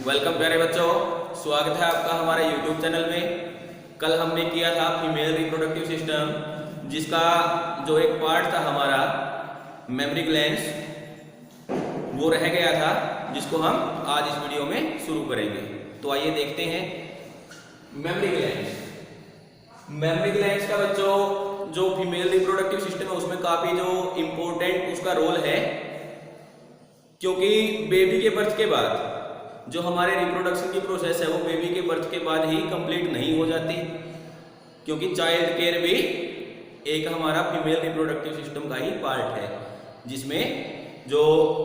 Welcome प्यारे बच्चों, स्वागत है आपका हमारे YouTube चैनल में। कल हमने किया था फीमेल रिप्रोडक्टिव सिस्टम, जिसका जो एक पार्ट था हमारा मेमरी ग्लैंड्स, वो रह गया था, जिसको हम आज इस वीडियो में शुरू करेंगे। तो आइए देखते हैं मेमरी ग्लैंड्स। मेमरी ग्लैंड्स का बच्चों जो फीमेल रिप्रोडक्टिव सिस्टम है उसमें काफी जो इम्पोर्टेंट उसका रोल है, क्योंकि बेबी के बर्थ के बाद जो हमारे रिप्रोडक्शन की प्रोसेस है वो बेबी के बर्थ के बाद ही कंप्लीट नहीं हो जाती, क्योंकि चाइल्ड केयर भी एक हमारा फीमेल रिप्रोडक्टिव सिस्टम का ही पार्ट है, जिसमें जो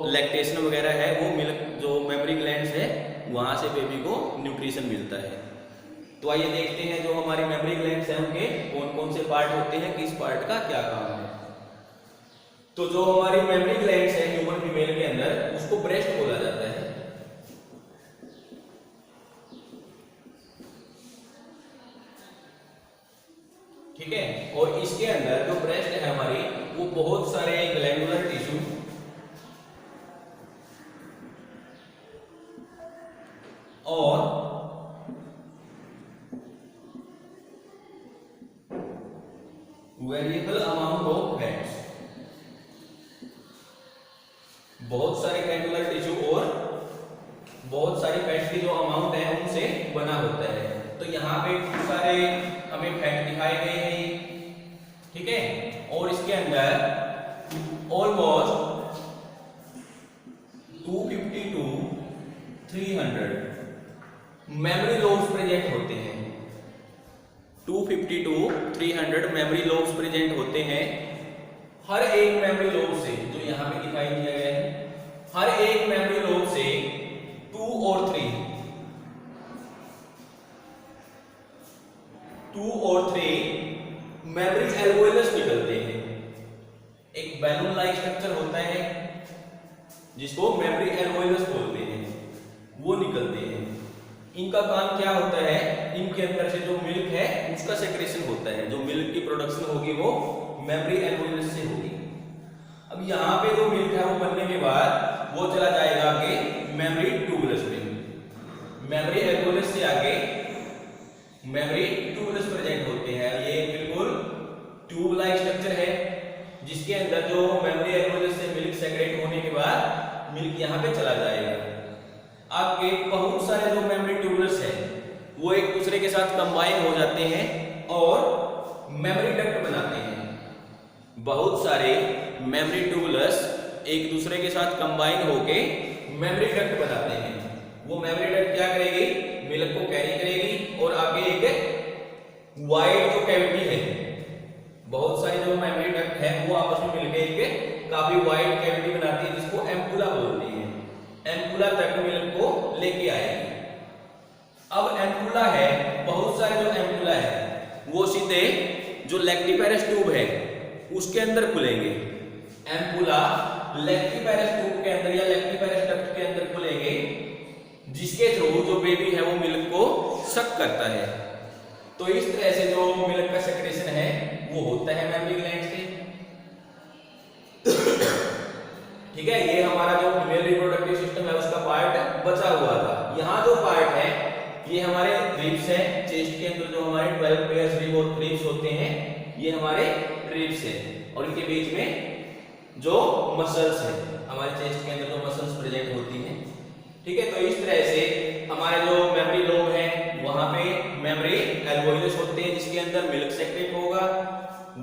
लैक्टेशन वगैरह है वो मिल्क जो मेमरी ग्लैंड्स है वहाँ से बेबी को न्यूट्रिशन मिलता है। तो आइए देखते हैं जो हमारी मेमरी ग्लैंड्स हैं उनके कौन कौन से पार्ट होते हैं, किस पार्ट का क्या काम है। तो जो हमारी मेमरी ग्लैंड्स है ह्यूमन फीमेल के अंदर, उसको ब्रेस्ट बोला जाता है। ठीक है, और इसके अंदर जो ब्रेस्ट है हमारी वो बहुत सारे ग्लैंडुलर टिश्यू और वेरिएबल अमाउंट ऑफ फैट्स, बहुत सारे ग्लैंडुलर टिश्यू और बहुत सारी फैट्स की जो अमाउंट है उनसे बना होता है। तो यहाँ पे खूब सारे हमें फैट दिखाए गए हैं, ठीक है, और इसके अंदर almost 250 to 300 memory lobes present होते हैं। 250 to 300 मेमोरी लोब्स प्रेजेंट होते हैं। हर एक मेमोरी लोब से, जो यहाँ पे दिखाई दिया गया है, हर एक मेमोरी लोब से 2 और 3 मेमोरी एल्वेओलस निकलते हैं। एक बैलून लाइक स्ट्रक्चर होता है जिसको मेमोरी एल्वेओलस बोलते हैं, वो निकलते हैं। इनका काम क्या होता है, इनके अंदर से जो मिल्क है उसका सेक्रेशन होता है। जो मिल्क की प्रोडक्शन होगी वो मेमोरी एल्वेओलस से होगी। अब यहाँ पे जो मिल्क है वो बनने के बाद वो चला जाएगा आगे मेमोरी ट्यूबुलस में। मेमोरी एल्वेओलस से आगे मेमोरी ट्यूबुलस प्रेजेंट होते हैं। ये बिल्कुल ट्यूब लाइक स्ट्रक्चर है, जिसके अंदर जो मेमोरी एल्वेओलस से मिल्क सेक्रेट होने के बाद मिल्क यहाँ पे चला जाएगा। आपके बहुत सारे जो मेमोरी ट्यूबुलस है वो एक दूसरे के साथ कंबाइन हो जाते हैं और मेमोरी डक्ट बनाते हैं। बहुत सारे मेमोरी ट्यूबुलस एक दूसरे के साथ कंबाइन होके मेमोरी डक्ट बनाते हैं। वो मेमोरी डक्ट क्या करेगी, मिल्क को कैरी करेगी और आगे एक वाइड जो कैविटी है, बहुत सारी जो मेमोरी डक्ट है वो आपस में मिलकर एक काफी वाइड कैविटी बनाती है, जिसको एम्पुला बोलते हैं। एम्पुला तक मिल्क को लेके आएगी। अब एम्पुला है, बहुत सारे जो एम्पुला है वो सीधे जो लैक्टिपेरस ट्यूब है उसके अंदर खुलेंगे। एम्पुला लैक्टिपेरस ट्यूब के अंदर या लैक्टिपेरस डक्ट के अंदर खुलेंगे, जिसके थ्रू जो बेबी है वो मिल्क को सक करता है। तो इस तरह से जो मिल्क का सेक्रेशन है वो होता है मेमोरी ग्लैंड से। ठीक है, ये हमारा जो फीमेल रिप्रोडक्टिव सिस्टम है उसका पार्ट बचा हुआ था। यहाँ जो पार्ट है ये हमारे रिब्स है। चेस्ट के अंदर जो हमारे 12 पेयर्स रिब और रिब्स होते हैं ये हमारे रिब्स है, और इनके बीच में जो मसल्स है, हमारे चेस्ट के अंदर जो मसल्स प्रेजेंट होती हैं। ठीक है, तो इस तरह से हमारे जो मेमोरी लोब है वहां पे मेमोरी एल्वेओलस होते हैं, जिसके अंदर मिल्क सेक्रेट होगा।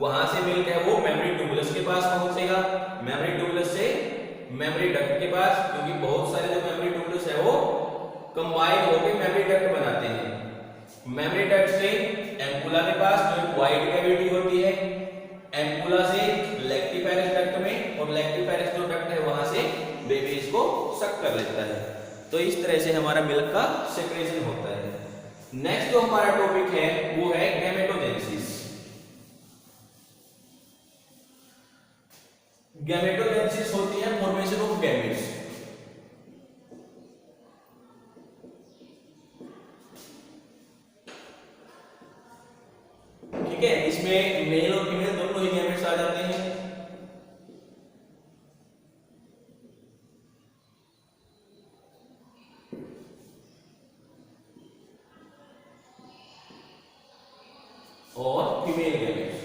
वहां से मिल्क है वो मेमोरी ट्यूबुलस के पास पहुंचेगा, मेमोरी ट्यूबुलस से मेमोरी डक्ट के पास, क्योंकि बहुत सारे जो मेमोरी ट्यूबुलस है वो कंबाइन होकर मेमोरी डक्ट बनाते हैं। मेमोरी डक्ट से एम्पुला के पास जो एक वाइड कैविटी होती है, एम्पुला से लैक्टिपेरस डक्ट में, और लैक्टिपेरस जो डक्ट है वहां से बेबी इसको सक कर लेता है। तो इस तरह से हमारा मिल्क का सेक्रेशन होता है। नेक्स्ट जो हमारा टॉपिक है वो है गैमेटोजेनेसिस। गैमेटोजेनेसिस होती है फॉर्मेशन ऑफ गैमेट्स। ठीक है, इसमें मेल और फीमेल दोनों ही गैमेट्स आ जाते हैं। और फीमेल गैमेट्स।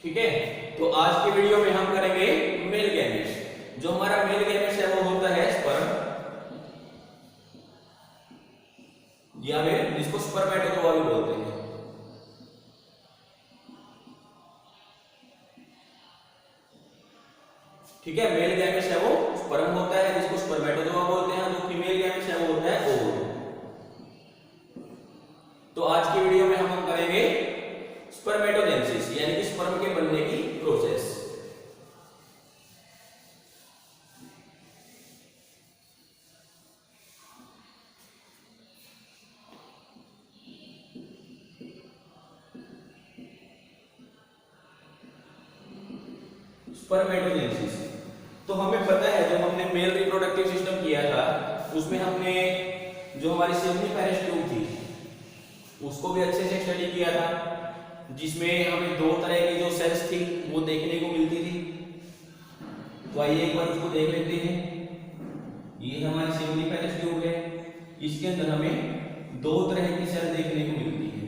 ठीक है, तो आज की वीडियो में हम करेंगे मेल गैमेट्स। जो हमारा मेल गैमेट्स है वो होता है स्पर्म, या फिर जिसको स्पर्मेटोजोआ भी बोलते हैं। ठीक है, मेल गैमेट्स है वो स्पर्म होता है जिसको स्पर्मेटोजोआ बोलते हैं, जो फीमेल गैमेट्स है वो होता है ओवम। तो आज की वीडियो में हम करेंगे स्पर्मेटोजेनेसिस, यानी कि स्पर्म के बनने की प्रोसेस। स्पर्मेटोजेनेसिस तो हमें पता है, जब हमने मेल रिप्रोडक्टिव सिस्टम किया था उसमें हमने जो हमारी सेमिनिफेरस ट्यूब थी उसको भी अच्छे से स्टडी किया था, जिसमें हमें दो तरह की जो सेल्स थी वो देखने को मिलती थी। तो आइए एक बार उसको देख लेते हैं। ये हमारी सेमिनिफेरस ट्यूब है, इसके अंदर हमें दो तरह की सेल देखने को मिलती है।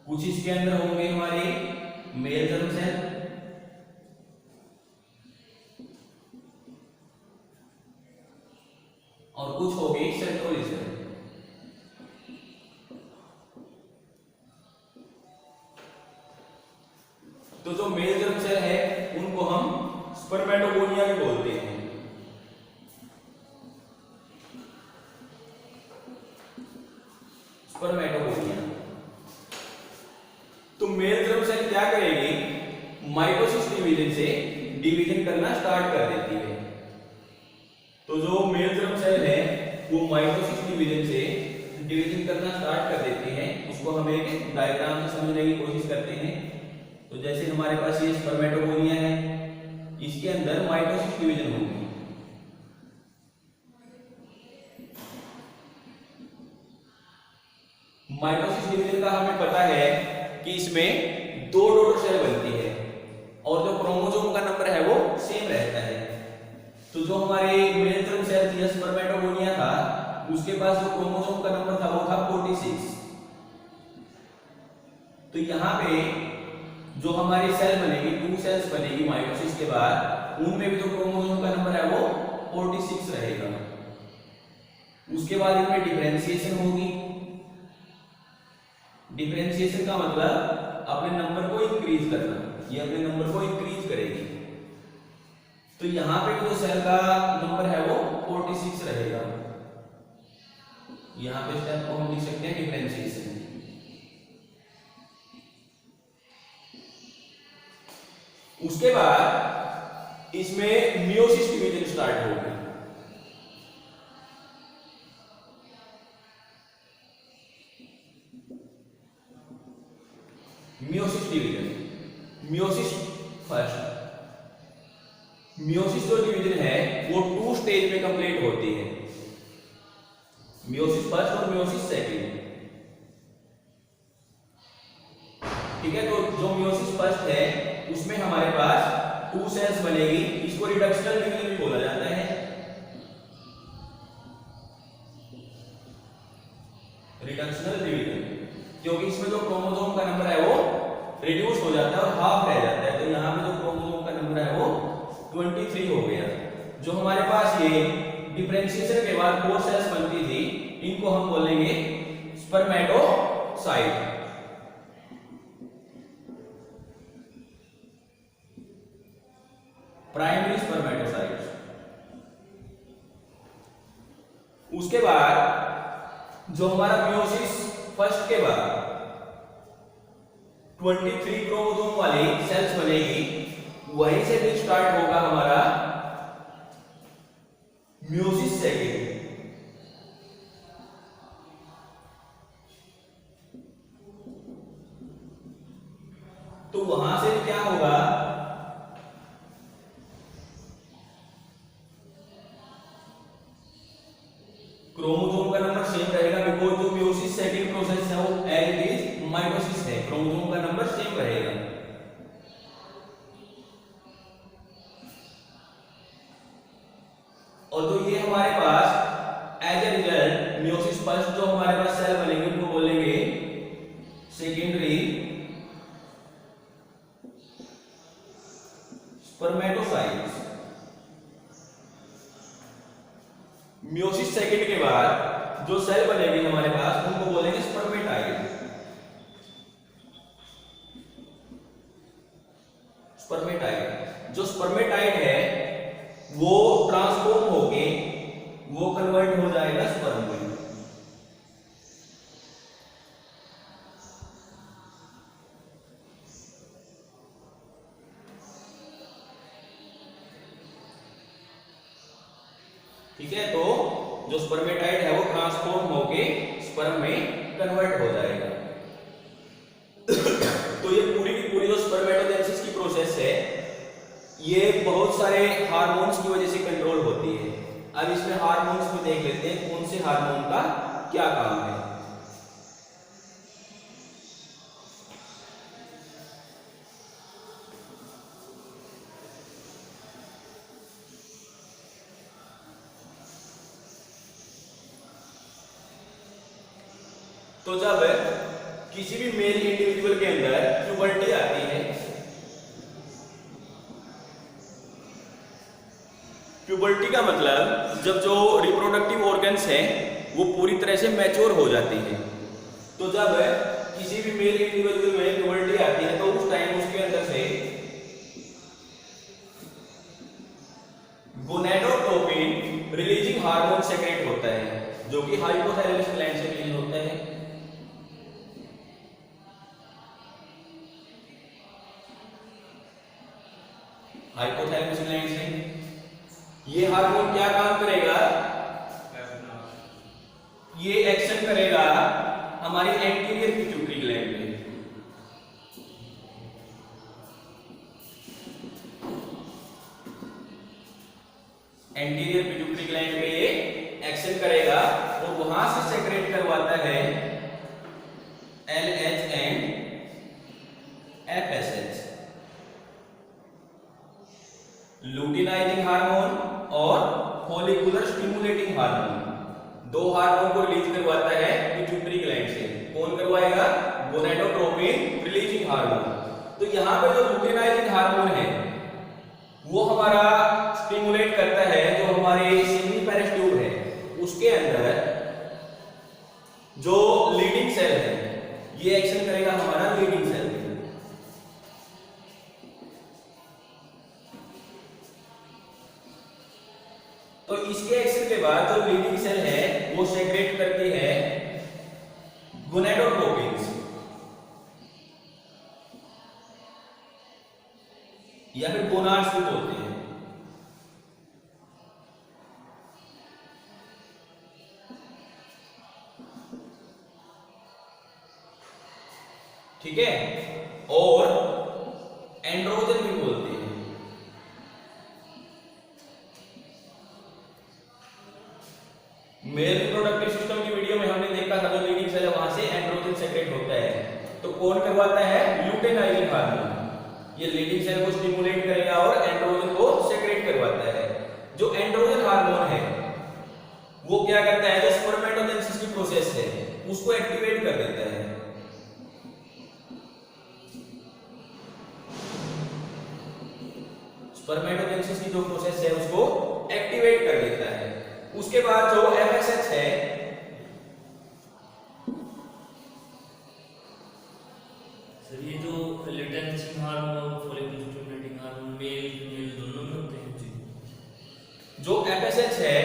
कुछ इसके अंदर होंगे हमारे मेल जर्म सेल, और कुछ हो गई सेंट्रोली सेल। तो जो मेल जर्म सेल है उनको हम स्पर्मेटोगोनिया भी बोलते हैं। स्पर्मेटोगोनिया। तो मेल जर्म सेल क्या करेगी, माइटोसिस डिवीजन से डिवीजन करना स्टार्ट कर देती है। तो जो मेल जर्म सेल है वो माइटोसिस डिवीजन से डिवीजन करना स्टार्ट कर देती है। उसको हम एक डायग्राम से समझने की कोशिश करते हैं। तो जैसे हमारे पास ये स्पर्मेटोगोनिया है, इसके अंदर माइटोसिस डिवीजन होगी। माइटोसिस डिवीजन का हमें पता है कि इसमें दो डॉटर सेल बनती है और जो क्रोमोसोम का नंबर है वो सेम रहता है। तो जो हमारे मेल जर्म सेल थी, स्पर्मेटोगोनिया था, उसके पास जो क्रोमोसोम का नंबर था वो था 46। तो यहाँ पे जो हमारी सेल बनेगी, 2 सेल्स बनेगी माइटोसिस के बाद, उनमें भी जो क्रोमोसोम का नंबर है वो 46 रहेगा। उसके बाद इनमें डिफरेंशिएशन होगी। डिफरेंशिएशन का मतलब अपने नंबर को इंक्रीज करना, ये अपने नंबर को इंक्रीज करेगी। तो यहां पे जो सेल का नंबर है वो 46 रहेगा। यहां पे स्टेप को हम लिख सकते हैं डिफरेंशिएशन। उसके बाद इसमें मियोसिस डिवीजन स्टार्ट होगी। Meiosis division, meiosis first. Meiosis जो डिवीजन है वो 2 स्टेज में कंप्लीट होती है, मियोसिस फर्स्ट और मियोसिस सेकंड। ठीक है, तो जो मियोसिस फर्स्ट है उसमें हमारे पास 2 सेल्स बनेगी। इसको रिडक्शनल डिवीजन भी बोला जाता है। रिडक्शनल डिवीजन क्योंकि इसमें जो क्रोमोसोम का नंबर है वो रिड्यूस हो जाता है और हाफ रह जाता है। तो यहाँ पे जो क्रोमोसोम का नंबर है वो 23 हो गया। जो हमारे पास ये डिफरेंशिएशन के बाद 4 सेल्स बनती थी, इनको हम बोलेंगे स्पर्मेटोसाइट। Primary spermatocyte. उसके बाद जो हमारा मियोसिस फर्स्ट के बाद 23 क्रोमोसोम वाली सेल्स बनेगी, वहीं से भी स्टार्ट होगा हमारा मियोसिस सेकंड। तो वहां से क्या होगा, क्रोमोसोम का नंबर सेम रहेगा, बिकॉज जो मियोसिस सेकंड प्रोसेस है वो एज इट इज माइटोसिस है, क्रोमोसोम का नंबर सेम रहेगा। मियोसिस फर्स्ट जो हमारे पास सेल बनेंगे उनको बोलेंगे सेकेंडरी स्पर्मेटोसाइट्स। मियोसिस सेकंड के बाद जो सेल बनेगी हमारे पास उनको बोलेंगे स्पर्मेटाइड। स्पर्मेटाइड जो स्पर्मेटाइड है वो ट्रांसफॉर्म होके वो कन्वर्ट हो जाएगा स्पर्म में। ठीक है, तो जो स्पर्मेटाइड है वो ट्रांसफॉर्म होके स्पर्म में कन्वर्ट हो जाएगा। तो ये पूरी की पूरी जो स्पर्मेटोजेनेसिस की प्रोसेस है ये बहुत सारे हार्मोन्स की वजह से कंट्रोल होती है। अब इसमें हार्मोन्स में देख लेते हैं कौन से हार्मोन का क्या काम है। तो जब किसी भी मेल इंडिविजुअल के अंदर प्यूबर्टी आती है, प्यूबर्टी का मतलब जब जो रिप्रोडक्टिव ऑर्गन्स हैं वो पूरी तरह से मैच्योर हो जाती है। तो जब किसी भी मेल इंडिविजुअल में प्यूबर्टी आती है तो उस टाइम उसके अंदर से गोनेडोट्रोपिन रिलीजिंग हार्मोन सेक्रेट होता है जो कि हाइपोथैलेमस ग्लैंड से रिलीज होता है। हाइपोथैलेमस ग्लैंड से ये हार्मोन क्या काम करेगा, ये एक्शन करेगा हमारी एंटीरियर पिट्यूटरी ग्लैंड में। एंटीरियर पिट्यूटरी ग्लैंड में ये एक्शन करेगा और वहां से सेक्रेट करवाता है LH and FSH, luteinising hormone और फॉलिकुलर स्टिमुलेटिंग हार्मोन। दो हार्मोन को रिलीज करवाता है पिट्यूटरी ग्लैंड से। कौन करवाएगा? Gonadotropin releasing hormone. तो यहां पर जो लुटिनाइजिंग हार्मोन है वो हमारा स्टिमुलेट करता है जो हमारे सेमिपेरस ट्यूब है उसके अंदर जो लीडिंग सेल है, ये एक्शन करेगा हमारा लीडिंग सेल में। तो इसके एक्शन के बाद जो लीडिंग सेल है वो सेक्रेट करती है गोनेडोट्रोपिन्स या फिर गोनाड्स भी बोलते हैं। ठीक है, और एंड्रोजन भी बोलते हैं। मेल रिप्रोडक्टिव सिस्टम की वीडियो में हमने देखा था जो लीडिंग सेल है वहां से एंड्रोजन सेक्रेट होता है। तो कौन करवाता है? लुटेनाइजिंग हार्मोन। ये लीडिंग सेल को स्टिमुलेट करेगा और एंड्रोजन को सेक्रेट करवाता है। जो एंड्रोजन हार्मोन है वो क्या करता है, जो स्पर्मेटोजेनेसिस की प्रोसेस है उसको एक्टिवेट कर देता है। स्पर्मेटोजेनेसिस की जो प्रोसेस है उसको एक्टिवेट कर देता है। उसके बाद जो FSH है सर, ये जो लुटेनाइजिंग हार्मोन और follicular stimulating hormone male female दोनों में होते हैं जी। जो FSH है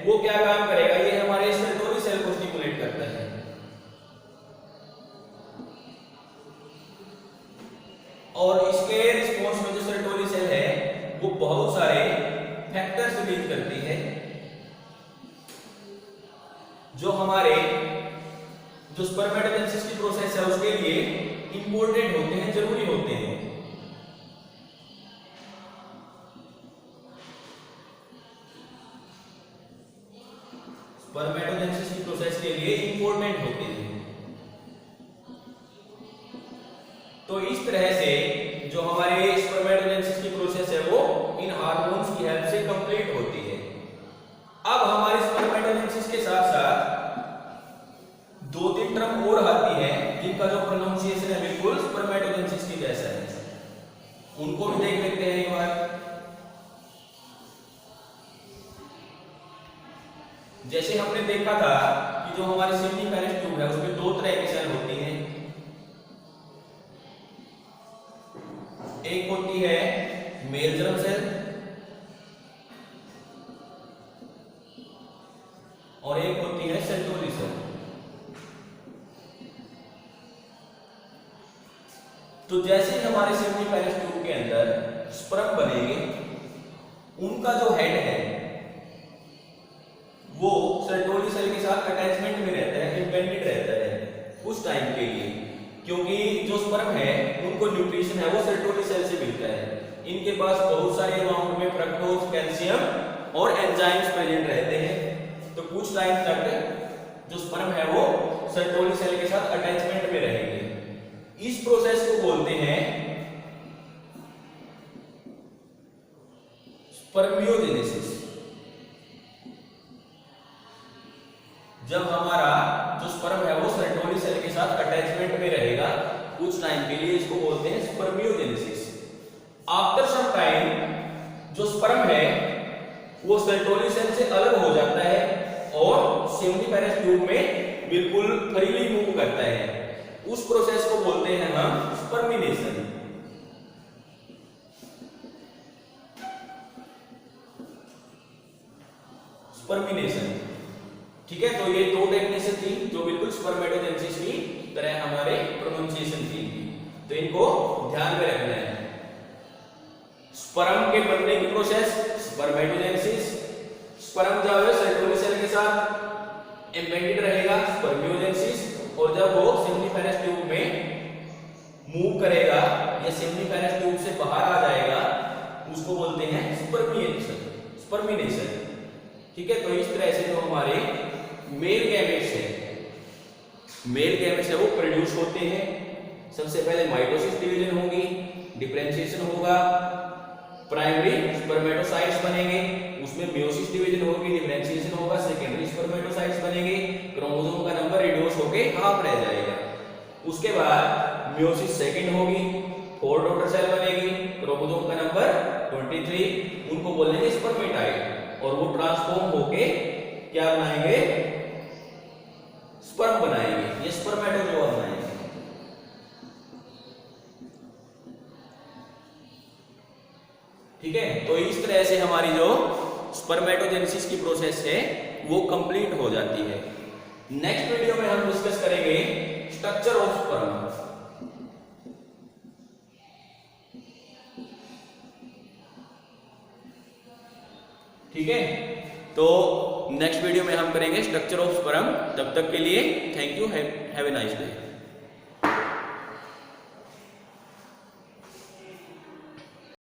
वो क्या काम करेगा, ये हमारे सर्टोरी सेल को स्टिमुलेट करता है। और इसके रिस्पॉन्स में जो सर्टोरी सेल है वो बहुत सारे फैक्टर्स रिलीज करती है जो हमारे जो स्पर्मेटोजेनेसिस की प्रोसेस है उसके लिए इंपॉर्टेंट होते हैं, जरूरी होते हैं। स्पर्मेटोजेनेसिस की प्रोसेस के लिए इंपॉर्टेंट होते हैं। तो इस तरह से जो हमारे स्पर्मेटोजेनेसिस की प्रोसेस है वो इन हार्मोन्स की हेल्प से कंप्लीट होती है। अब हमारे स्पर्मेटोजेनेसिस के साथ साथ जैसे हमने देखा था कि जो हमारे सेमिनिफेरस ट्यूब है उसमें दो तरह की सेल होती हैं, एक होती है मेल जर्म सेल और एक होती है सेंट्रोली सेल। तो जैसे ही हमारे सेमिनिफेरस ट्यूब के अंदर स्पर्म बनेंगे, उनका जो हेड है वो सेंट्रोली सेल के साथ अटैचमेंट में रहता है, इंपेंडेड रहता है उस टाइम के लिए, क्योंकि जो स्पर्म है उनको न्यूट्रिशन है वो सेंट्रोली सेल से मिलता है। इनके पास बहुत सारे अमाउंट में फ्रक्टोज, कैल्शियम और एंजाइम्स प्रेजेंट रहते हैं। तो कुछ टाइम तक जो स्पर्म है वो सेंट्रोली सेल के साथ अटैचमेंट में रहेंगे। इस प्रोसेस को बोलते हैं स्पर्मियोजेनेसिस। जब हमारा जो स्पर्म है वो सेंट्रोली सेल के साथ अटैचमेंट में रहेगा कुछ टाइम के लिए, इसको बोलते हैं स्पर्मियोजेनेसिस। आफ्टर सम टाइम जो स्पर्म है वो सेंट्रोली सेल से अलग हो जाता है और सेमिनिफेरस ट्यूब में बिल्कुल फ्रीली मूव करता है। उस प्रोसेस को बोलते हैं हम स्पर्मिनेशन। स्पर्मिनेशन, ठीक है। तो ये दो डेफिनेशन थी जो बिल्कुल स्पर्मेटोजेनेसिस की तरह हमारे प्रोनाउंसिएशन थी, तो इनको ध्यान में रखना है। स्पर्म के बनने की प्रोसेस स्पर्मेटोजेनेसिस, स्पर्म जब है सेंट्रोली सेल के साथ एम्बेडेड रहेगा स्पर्मियोजेनेसिस, और जब वो सेमिनिफेरस ट्यूब में मूव करेगा या सेमिनिफेरस ट्यूब से बाहर आ जाएगा उसको बोलते हैं स्पर्मिनेशन, ठीक है। तो इस तरह से जो हमारे मेल गैमेट्स है वो प्रोड्यूस होते हैं। सबसे पहले माइटोसिस डिवीजन होगी, डिफरेंशिएशन होगा, प्राइमरी स्पर्मेटोसाइट्स बनेंगे, उसमें मियोसिस डिवीजन होगी, डिफरेंशिएशन होगा, सेकेंडरी स्पर्मेटोसाइट्स बनेंगे, क्रोमोसोम का नंबर रिड्यूस होके हाफ रह जाएगा। उसके बाद मियोसिस सेकंड होगी, 4 डॉटर सेल बनेगी, क्रोमोसोम का नंबर 23, उनको बोलेंगे स्पर्मेटाइड, और वो ट्रांसफॉर्म होके क्या बनाएंगे, स्पर्म बनाएंगे, ये स्पर्मेटोजोआ बनाएंगे। ठीक है। तो इस तरह से हमारी जो स्पर्मेटोजेनेसिस की प्रोसेस है वो कंप्लीट हो जाती है। नेक्स्ट वीडियो में हम डिस्कस करेंगे स्ट्रक्चर ऑफ स्पर्म। ठीक है। तो नेक्स्ट वीडियो में हम करेंगे स्ट्रक्चर ऑफ स्पर्म। तब तक के लिए thank you, have a nice day.